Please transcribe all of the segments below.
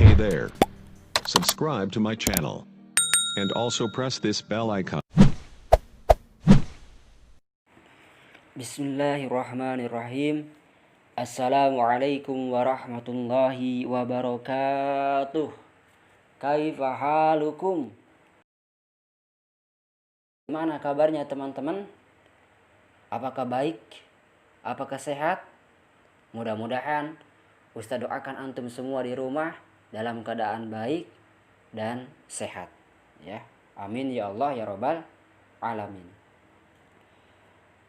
Hey there. Subscribe to my channel. And also press this bell icon. Bismillahirrahmanirrahim. Assalamualaikum warahmatullahi wabarakatuh. Kaifa halukum? Gimana kabarnya teman-teman? Apakah baik? Apakah sehat? Mudah-mudahan Ustaz doakan antum semua di rumah dalam keadaan baik dan sehat, ya. Amin ya Allah ya Rabbal alamin.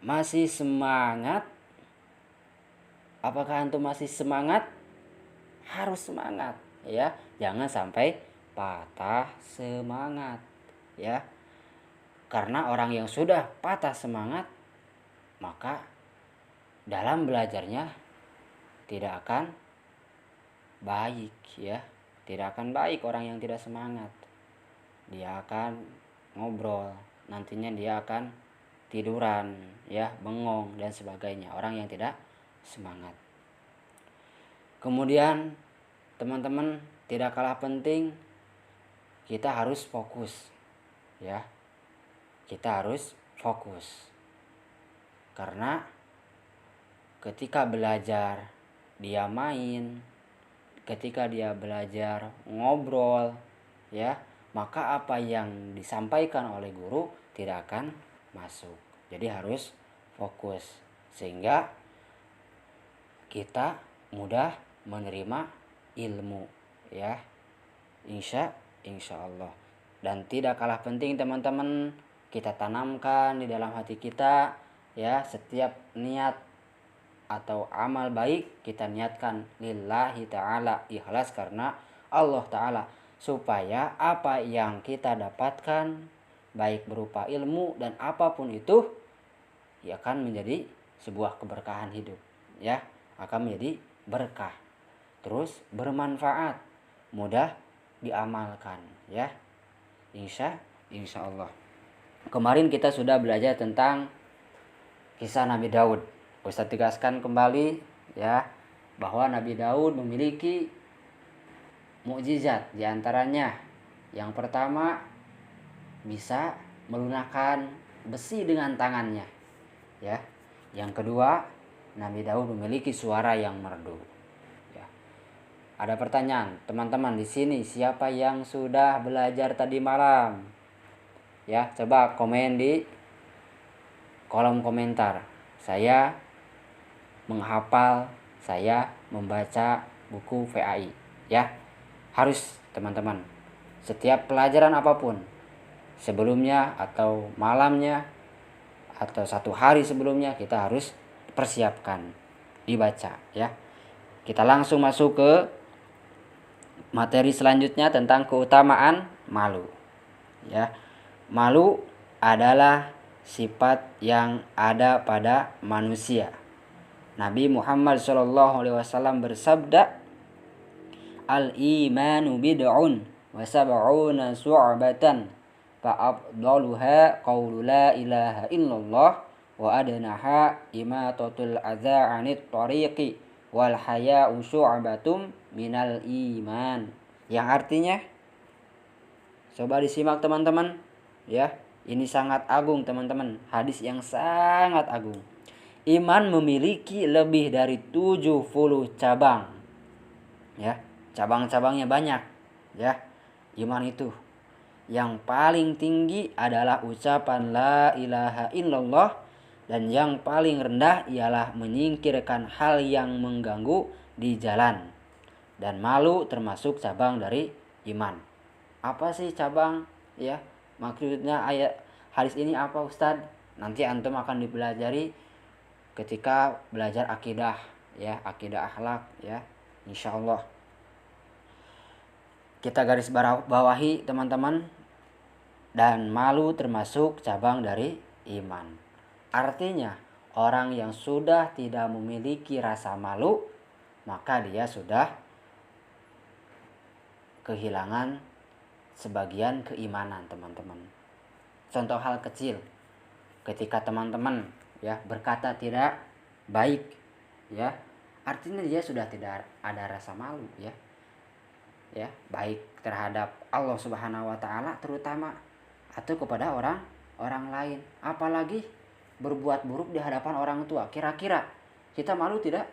Masih semangat? Apakah antum masih semangat? Harus semangat, ya. Jangan sampai patah semangat, ya. Karena orang yang sudah patah semangat, maka dalam belajarnya tidak akan baik, ya. Tidak akan baik orang yang tidak semangat. Dia akan ngobrol, nantinya dia akan tiduran, ya, bengong dan sebagainya. Orang yang tidak semangat. Kemudian teman-teman, tidak kalah penting, kita harus fokus, ya. Kita harus fokus. Karena ketika belajar dia main, ketika dia belajar ngobrol, ya, maka apa yang disampaikan oleh guru tidak akan masuk. Jadi harus fokus sehingga kita mudah menerima ilmu, ya. Insya Allah. Dan tidak kalah penting teman-teman, kita tanamkan di dalam hati kita, ya, setiap niat atau amal baik kita niatkan lillahi ta'ala, ikhlas karena Allah ta'ala, supaya apa yang kita dapatkan baik berupa ilmu dan apapun itu, ya, akan menjadi sebuah keberkahan hidup, ya, akan menjadi berkah, terus bermanfaat, mudah diamalkan, ya. Insya Allah. Kemarin kita sudah belajar tentang kisah Nabi Daud. Ustaz tegaskan kembali, ya, bahwa Nabi Daud memiliki mukjizat. Di antaranya yang pertama, bisa melunakkan besi dengan tangannya, ya. Yang kedua, Nabi Daud memiliki suara yang merdu, ya. Ada pertanyaan, teman-teman di sini siapa yang sudah belajar tadi malam? Ya, coba komen di kolom komentar. Saya menghafal, saya membaca buku VAI, ya. Harus teman-teman. Setiap pelajaran apapun, sebelumnya atau malamnya atau satu hari sebelumnya, kita harus persiapkan dibaca, ya. Kita langsung masuk ke materi selanjutnya tentang keutamaan malu, ya. Malu adalah sifat yang ada pada manusia. Nabi Muhammad SAW bersabda, al-imanu bid'un wa sab'una su'batan fa'afdaluha qawlu la ilaha illallah wa adnaha imatatul adza 'anit tariqi wal haya'u syu'batum minal iman. Yang artinya, coba disimak teman-teman, ya. Ini sangat agung teman-teman, hadis yang sangat agung. Iman memiliki lebih dari 70 cabang, ya. Cabang-cabangnya banyak, ya. Iman itu yang paling tinggi adalah ucapan la ilaha illallah, dan yang paling rendah ialah menyingkirkan hal yang mengganggu di jalan. Dan malu termasuk cabang dari iman. Apa sih cabang, ya? Maksudnya ayat hadis ini apa, Ustadz? Nanti antum akan dipelajari ketika belajar akidah, ya, akidah akhlak, ya. Insya Allah. Kita garis bawahi teman-teman, dan malu termasuk cabang dari iman. Artinya orang yang sudah tidak memiliki rasa malu, maka dia sudah kehilangan sebagian keimanan, teman-teman. Contoh hal kecil, ketika teman-teman, ya, berkata tidak baik, ya, artinya dia sudah tidak ada rasa malu, ya. ya, baik terhadap Allah Subhanahu wa taala terutama atau kepada orang lain, apalagi berbuat buruk di hadapan orang tua. Kira-kira kita malu tidak?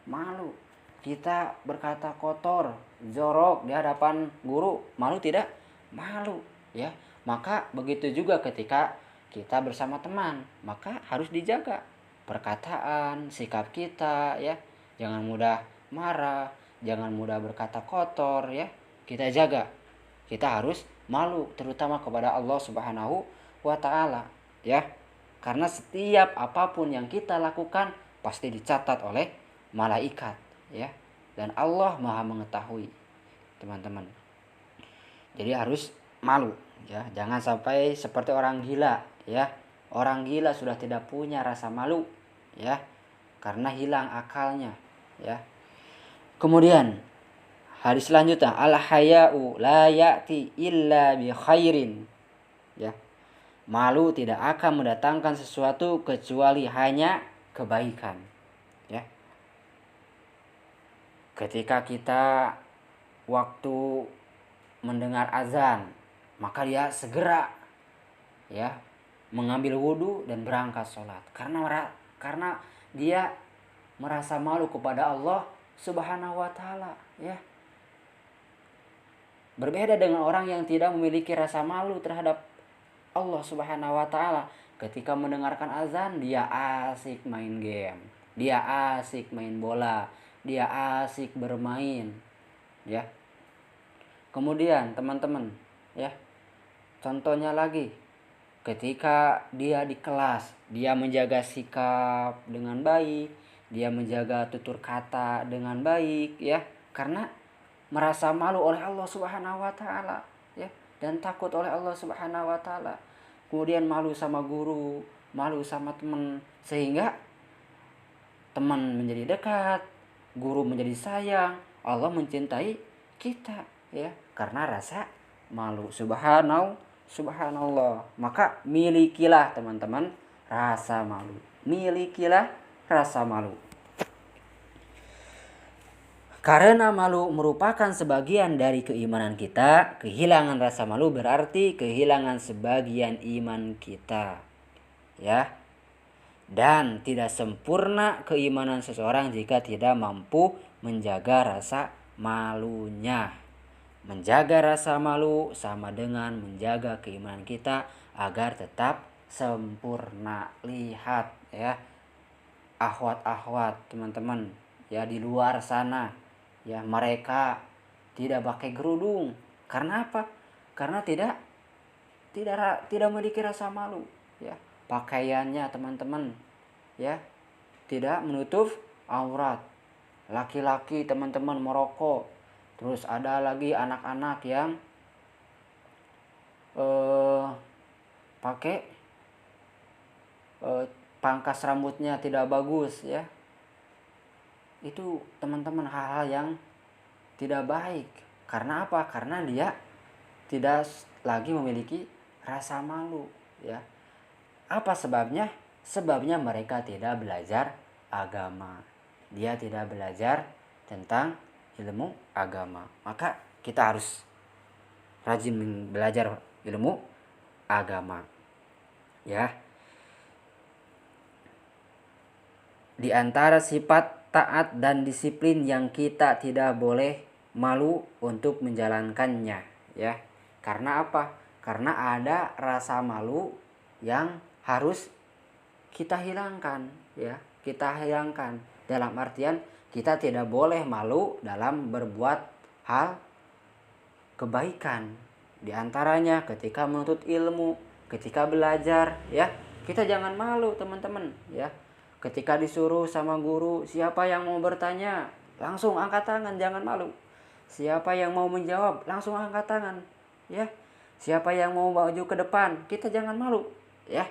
Malu. Kita berkata kotor, jorok di hadapan guru, malu tidak? Malu, ya. Maka begitu juga ketika kita bersama teman, maka harus dijaga perkataan, sikap kita, ya. Jangan mudah marah, jangan mudah berkata kotor, ya. Kita jaga. Kita harus malu terutama kepada Allah Subhanahu wa taala, ya. Karena setiap apapun yang kita lakukan pasti dicatat oleh malaikat, ya. Dan Allah Maha mengetahui, teman-teman. Jadi harus malu, ya. Jangan sampai seperti orang gila, ya. Orang gila sudah tidak punya rasa malu, ya. Karena hilang akalnya, ya. Kemudian hadis selanjutnya, al-haya'u la ya'ti illa bi khairin, ya. Malu tidak akan mendatangkan sesuatu kecuali hanya kebaikan, ya. Ketika kita waktu mendengar azan, maka dia segera, ya, mengambil wudhu dan berangkat sholat karena dia merasa malu kepada Allah Subhanahu wa taala, ya. Berbeda dengan orang yang tidak memiliki rasa malu terhadap Allah Subhanahu wa taala. Ketika mendengarkan azan, dia asik main game, dia asik main bola, dia asik bermain, ya. Kemudian teman-teman, ya, contohnya lagi, ketika dia di kelas, dia menjaga sikap dengan baik, dia menjaga tutur kata dengan baik, ya, karena merasa malu oleh Allah Subhanahu wa taala, ya, dan takut oleh Allah Subhanahu wa taala. Kemudian malu sama guru, malu sama teman, sehingga teman menjadi dekat, guru menjadi sayang, Allah mencintai kita, ya, karena rasa malu. Subhanallah. Maka milikilah teman-teman rasa malu. Milikilah rasa malu. Karena malu merupakan sebagian dari keimanan kita, kehilangan rasa malu berarti kehilangan sebagian iman kita, ya. Dan tidak sempurna keimanan seseorang jika tidak mampu menjaga rasa malunya. Menjaga rasa malu sama dengan menjaga keimanan kita agar tetap sempurna. Lihat, ya, akhwat-akhwat teman-teman, ya, di luar sana, ya, mereka tidak pakai kerudung. Karena apa? Karena tidak memiliki rasa malu, ya. Pakaiannya teman-teman, ya, tidak menutup aurat. Laki-laki teman-teman merokok. Terus ada lagi anak-anak yang pakai pangkas rambutnya tidak bagus, ya. Itu teman-teman hal-hal yang tidak baik. Karena apa? Karena dia tidak lagi memiliki rasa malu, ya. Apa sebabnya? Sebabnya mereka tidak belajar agama. Dia tidak belajar tentang ilmu agama. Maka kita harus rajin belajar ilmu agama, ya. Di antara sifat taat dan disiplin yang kita tidak boleh malu untuk menjalankannya, ya. Karena apa? Karena ada rasa malu yang harus kita hilangkan, ya. Kita hilangkan dalam artian kita tidak boleh malu dalam berbuat hal kebaikan. Di antaranya ketika menuntut ilmu, ketika belajar, ya. Kita jangan malu, teman-teman, ya. Ketika disuruh sama guru, siapa yang mau bertanya, langsung angkat tangan, jangan malu. Siapa yang mau menjawab, langsung angkat tangan, ya. Siapa yang mau maju ke depan, kita jangan malu, ya.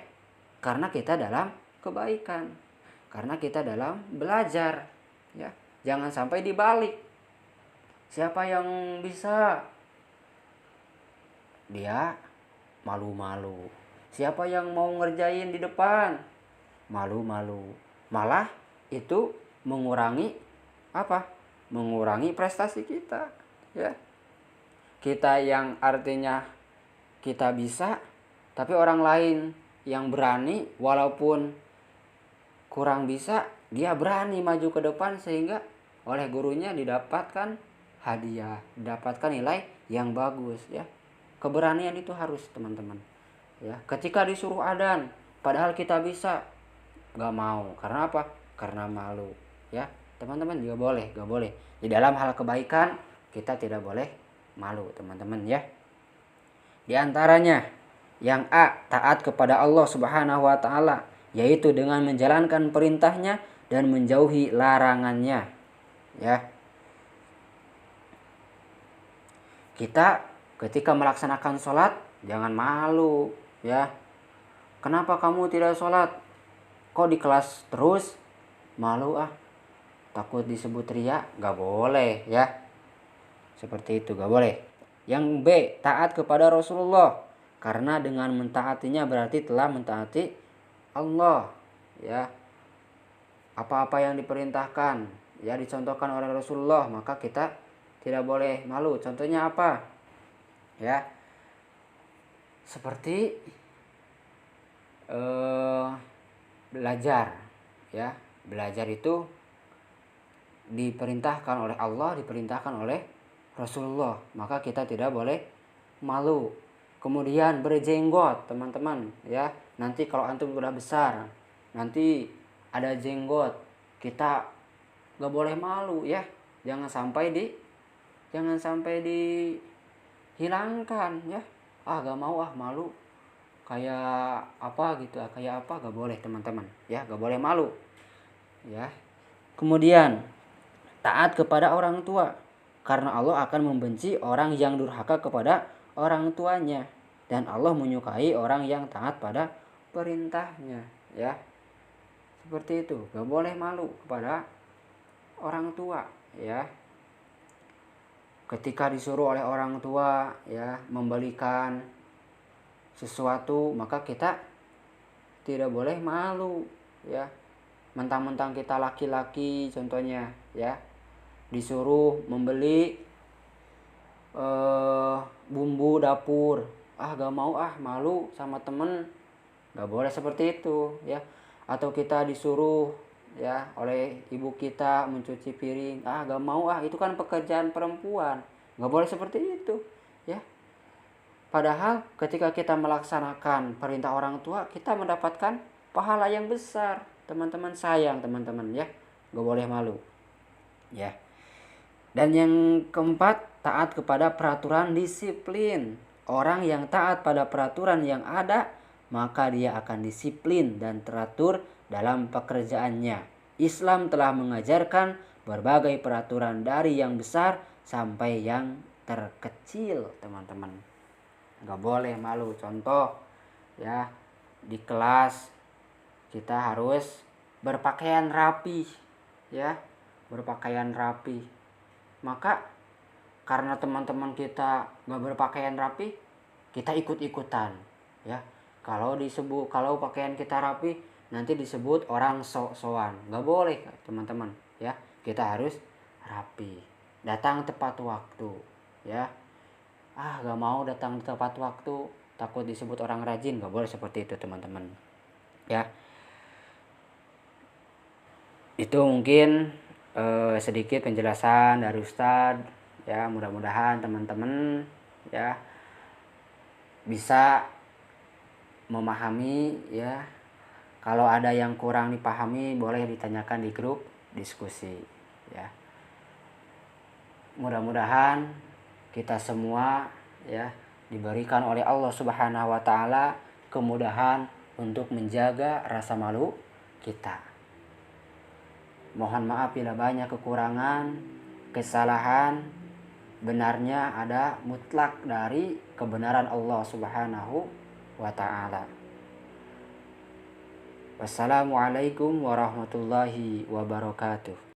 Karena kita dalam kebaikan, karena kita dalam belajar, ya. Jangan sampai dibalik. Siapa yang bisa, dia malu-malu. Siapa yang mau ngerjain di depan, malu-malu. Malah itu mengurangi apa? Mengurangi prestasi kita, ya. kita yang artinya kita bisa, tapi orang lain yang berani walaupun kurang bisa, dia berani maju ke depan sehingga oleh gurunya didapatkan hadiah, didapatkan nilai yang bagus ya. Keberanian itu harus teman-teman. Ya, ketika disuruh adzan padahal kita bisa, nggak mau. Karena apa? Karena malu. Ya, teman-teman juga boleh, nggak boleh. Di dalam hal kebaikan kita tidak boleh malu, teman-teman ya. Di antaranya yang A, taat kepada Allah Subhanahu wa taala, yaitu dengan menjalankan perintahnya dan menjauhi larangannya. Ya. Kita ketika melaksanakan sholat jangan malu ya. Kenapa kamu tidak sholat? Kok di kelas terus? Malu ah, takut disebut ria? Gak boleh ya. Seperti itu, gak boleh. Yang B, taat kepada Rasulullah, karena dengan mentaatinya berarti telah mentaati Allah ya. Apa-apa yang diperintahkan ya dicontohkan oleh Rasulullah, maka kita tidak boleh malu. Contohnya apa? Ya. Seperti belajar ya. Belajar itu diperintahkan oleh Allah, diperintahkan oleh Rasulullah, maka kita tidak boleh malu. Kemudian berjenggot, teman-teman ya. Nanti kalau antum sudah besar, nanti ada jenggot, kita gak boleh malu ya. Jangan sampai dihilangkan ya. Gak mau malu kayak apa gitu, kayak apa, gak boleh teman-teman ya, gak boleh malu ya. Kemudian taat kepada orang tua, karena Allah akan membenci orang yang durhaka kepada orang tuanya, dan Allah menyukai orang yang taat pada perintahnya ya. Seperti itu, gak boleh malu kepada orang tua ya. Ketika disuruh oleh orang tua ya membelikan sesuatu, maka kita tidak boleh malu ya. Mentang-mentang kita laki-laki contohnya ya, disuruh membeli bumbu dapur, gak mau malu sama temen, gak boleh seperti itu ya. Atau kita disuruh ya oleh ibu kita mencuci piring, gak mau itu kan pekerjaan perempuan, gak boleh seperti itu ya. Padahal ketika kita melaksanakan perintah orang tua, kita mendapatkan pahala yang besar. Teman-teman sayang teman-teman ya, gak boleh malu ya. Dan yang keempat, taat kepada peraturan disiplin. Orang yang taat pada peraturan yang ada, maka dia akan disiplin dan teratur dalam pekerjaannya. Islam telah mengajarkan berbagai peraturan dari yang besar sampai yang terkecil, teman-teman. Gak boleh malu. Contoh ya, di kelas kita harus berpakaian rapi ya, berpakaian rapi. Maka karena teman-teman kita gak berpakaian rapi, kita ikut-ikutan ya. Kalau pakaian kita rapi, nanti disebut orang sok-sokan. Gak boleh teman-teman ya. Kita harus rapi, datang tepat waktu ya. Gak mau datang tepat waktu, takut disebut orang rajin. Gak boleh seperti itu teman-teman ya. Itu mungkin sedikit penjelasan dari Ustadz ya. Mudah-mudahan teman-teman ya bisa memahami ya. Kalau ada yang kurang dipahami boleh ditanyakan di grup diskusi ya. Mudah-mudahan kita semua ya diberikan oleh Allah Subhanahu wa taala kemudahan untuk menjaga rasa malu kita. Mohon maaf bila banyak kekurangan, kesalahan. Benarnya ada mutlak dari kebenaran Allah Subhanahu wa taala. Wassalamualaikum warahmatullahi wabarakatuh.